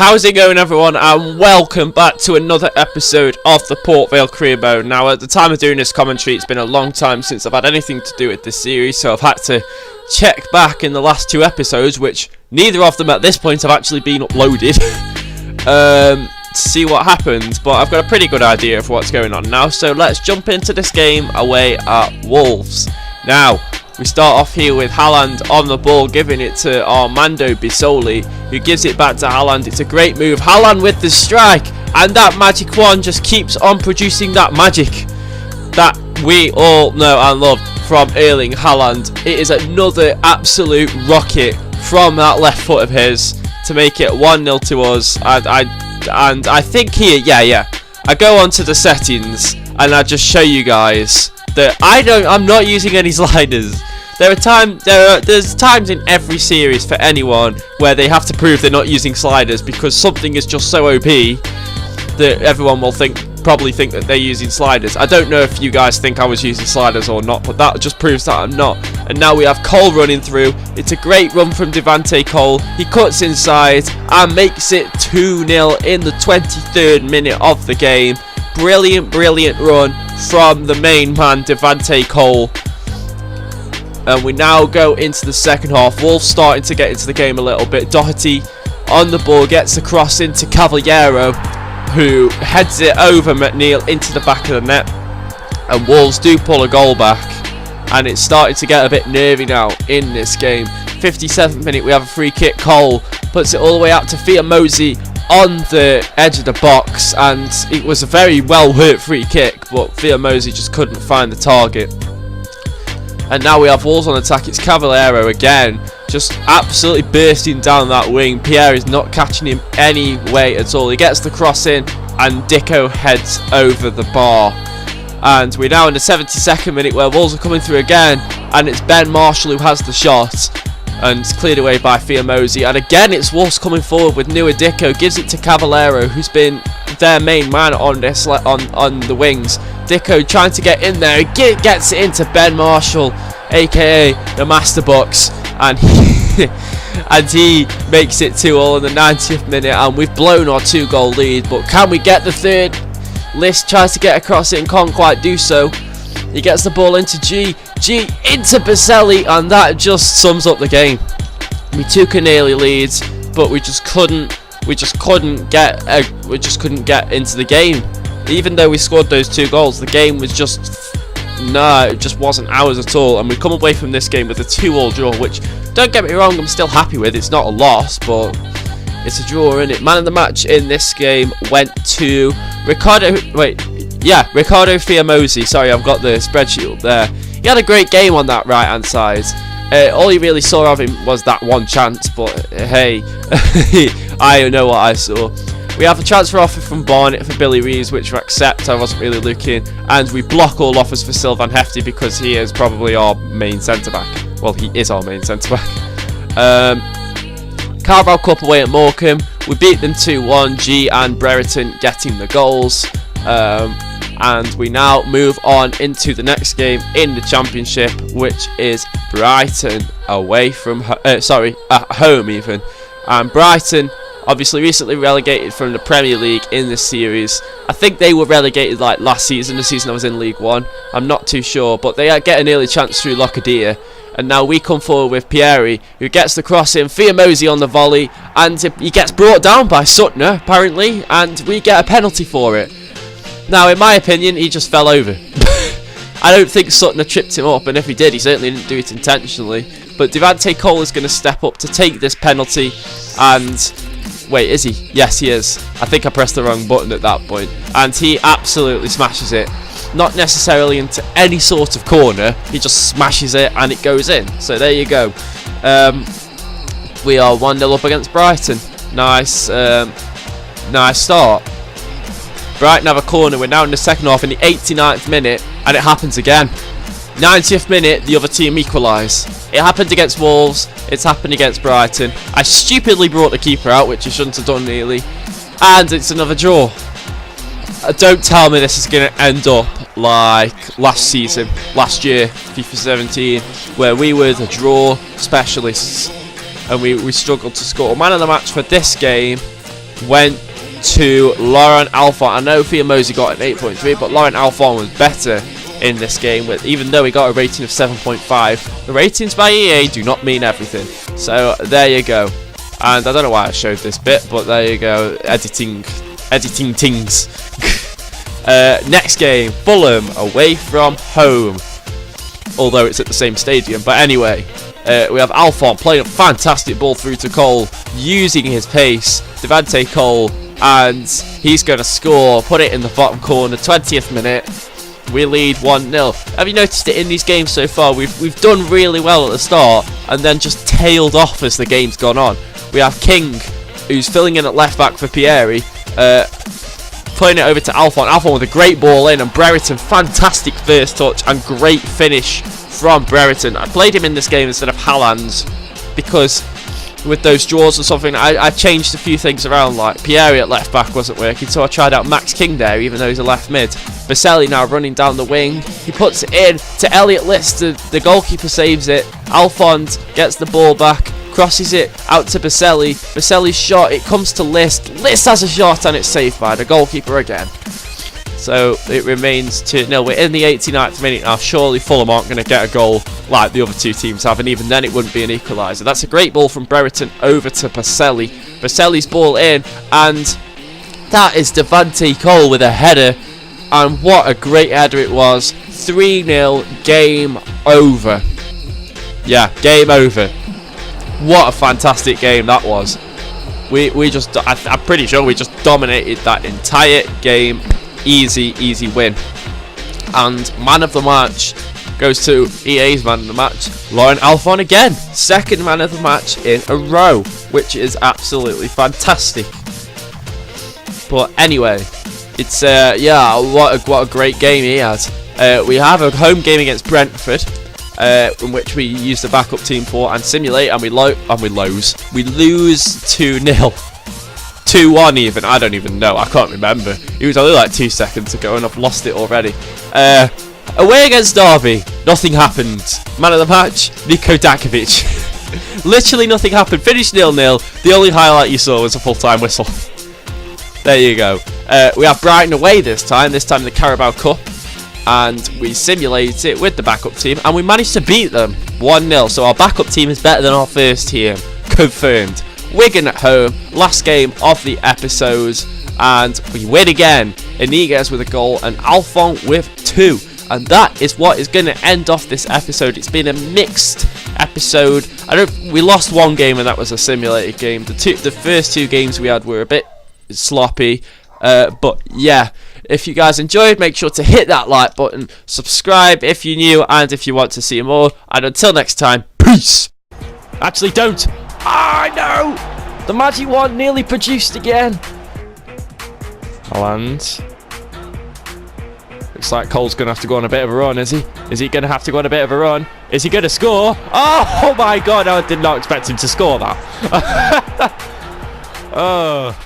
How's it going, everyone, and welcome back to another episode of the Port Vale Career Mode. Now, at the time of doing this commentary, it's been a long time since I've had anything to do with this series, so I've had to check back in the last two episodes, which neither of them at this point have actually been uploaded, to see what happened, but I've got a pretty good idea of what's going on now, so let's jump into this game away at Wolves. Now, we start off here with Haaland on the ball, giving it to Armando Bisoli, who gives it back to Haaland. It's a great move. Haaland with the strike, and that magic wand just keeps on producing that magic that we all know and love from Erling Haaland. It is another absolute rocket from that left foot of his to make it 1-0 to us. And I think here, I go on to the settings and I just show you guys that I'm not using any sliders. There's times in every series for anyone where they have to prove they're not using sliders because something is just so OP that everyone will probably think that they're using sliders. I don't know if you guys think I was using sliders or not, but that just proves that I'm not. And now we have Cole running through. It's a great run from Devante Cole. He cuts inside and makes it 2-0 in the 23rd minute of the game. Brilliant run from the main man, Devante Cole. And we now go into the second half. Wolves starting to get into the game a little bit. Doherty on the ball, gets the cross into Cavallero, who heads it over McNeil into the back of the net. And Wolves do pull a goal back. And it's starting to get a bit nervy now in this game. 57th minute, we have a free kick. Cole puts it all the way out to Fiamosi on the edge of the box, and it was a very well hurt free kick, but Fiamosi just couldn't find the target. And now we have Wolves on attack. It's Cavallero again, just absolutely bursting down that wing. Pierre is not catching him any way at all. He gets the cross in and Dicko heads over the bar. And we're now in the 72nd minute where Wolves are coming through again, and it's Ben Marshall who has the shot. And it's cleared away by Fiamosi. And again, it's Wolves coming forward with Nua Dicko. Gives it to Cavallero, who's been their main man on this on the wings. Dicko trying to get in there. Gets it into Ben Marshall, a.k.a. the Master Box. And he makes it 2-2 in the 90th minute. And we've blown our 2-goal lead. But can we get the third? List tries to get across it and can't quite do so. He gets the ball into G into Baselli, and that just sums up the game. We took an early lead, but we just couldn't get into the game. Even though we scored those 2 goals, the game was it just wasn't ours at all. And we come away from this game with a 2-2 draw, which, don't get me wrong, I'm still happy with. It's not a loss, but it's a draw, isn't it? Man of the match in this game went to Ricardo Fiamosi. Sorry, I've got the spreadsheet up there. He had a great game on that right hand side. All you really saw of him was that one chance, but hey, I know what I saw. We have a transfer offer from Barnet for Billy Reeves, which we accept. I wasn't really looking, and we block all offers for Sylvan Hefty because he is probably our main centre back. Well, he is our main centre back. Carabao Cup away at Morecambe. We beat them 2-1. G and Brereton getting the goals. And we now move on into the next game in the Championship, which is Brighton away from at home even. And Brighton obviously recently relegated from the Premier League in this series. I think they were relegated like last season, the season I was in League One. I'm not too sure, but they get an early chance through Locadia. And now we come forward with Pieri, who gets the cross in, Fiamosi on the volley, and he gets brought down by Sutner, apparently, and we get a penalty for it. Now, in my opinion, he just fell over. I don't think Sutner tripped him up, and if he did, he certainly didn't do it intentionally. But Devante Cole is going to step up to take this penalty, and wait, is he? Yes, he is. I think I pressed the wrong button at that point, and he absolutely smashes it. Not necessarily into any sort of corner, he just smashes it and it goes in. So there you go. We are 1-0 up against Brighton. Nice start. Brighton have a corner. We're now in the second half in the 89th minute, and it happens again. 90th minute, the other team equalise. It happened against Wolves, it's happened against Brighton. I stupidly brought the keeper out, which I shouldn't have done nearly, and it's another draw. Don't tell me this is going to end up like last year, FIFA 17, where we were the draw specialists and we struggled to score. Man of the match for this game went to Laurent Alphon. I know Fiamosi got an 8.3, but Laurent Alphon was better in this game, even though he got a rating of 7.5. The ratings by EA do not mean everything. So there you go. And I don't know why I showed this bit, but there you go. Editing things. Next game, Fulham away from home. Although it's at the same stadium. But anyway, we have Alphon playing a fantastic ball through to Cole, using his pace. Devante Cole, and he's going to score. Put it in the bottom corner, 20th minute. We lead 1-0. Have you noticed it in these games so far? We've done really well at the start, and then just tailed off as the game's gone on. We have King, who's filling in at left back for Pieri, putting it over to Alphon. Alphon with a great ball in, and Brereton, fantastic first touch and great finish from Brereton. I played him in this game instead of Haaland because with those draws or something, I changed a few things around. Like Pieri at left back wasn't working, so I tried out Max King there, even though he's a left mid. Baselli now running down the wing. He puts it in to Elliot List. The goalkeeper saves it. Alphon gets the ball back, crosses it out to Baselli. Baselli's shot, it comes to List. List has a shot and it's saved by the goalkeeper again. So it remains 2-0. We're in the 89th minute now. Surely Fulham aren't going to get a goal like the other two teams have, and even then it wouldn't be an equaliser. That's a great ball from Brereton over to Baselli. Baselli's ball in, and that is Devante Cole with a header. And what a great header it was. 3-0, game over. Yeah, game over. What a fantastic game that was. I'm pretty sure we just dominated that entire game. Easy win. And man of the match goes to EA's man of the match, Laurent Alphon again. Second man of the match in a row, which is absolutely fantastic. But anyway, it's yeah, what a great game he has. We have a home game against Brentford, in which we use the backup team for and simulate, and we lose 2-0. 2-1 even, I don't even know, I can't remember. It was only like 2 seconds ago and I've lost it already. Away against Derby, nothing happened. Man of the match, Niko Dakovic. Literally nothing happened, finished 0-0. The only highlight you saw was a full-time whistle. There you go. We have Brighton away this time the Carabao Cup. And we simulate it with the backup team and we managed to beat them 1-0. So our backup team is better than our first team, confirmed. Wigan at home, last game of the episodes, and we win again. Iniguez with a goal and Alphon with 2. And that is what is going to end off this episode. It's been a mixed episode. We lost one game and that was a simulated game. The first 2 games we had were a bit sloppy, but yeah. If you guys enjoyed, make sure to hit that like button, subscribe if you're new, and if you want to see more. And until next time, peace. Actually, don't. Ah, no! The magic wand nearly produced again. Haaland. Looks like Cole's going to have to go on a bit of a run, is he? Is he going to have to go on a bit of a run? Is he going to score? Oh my god, I did not expect him to score that. Oh.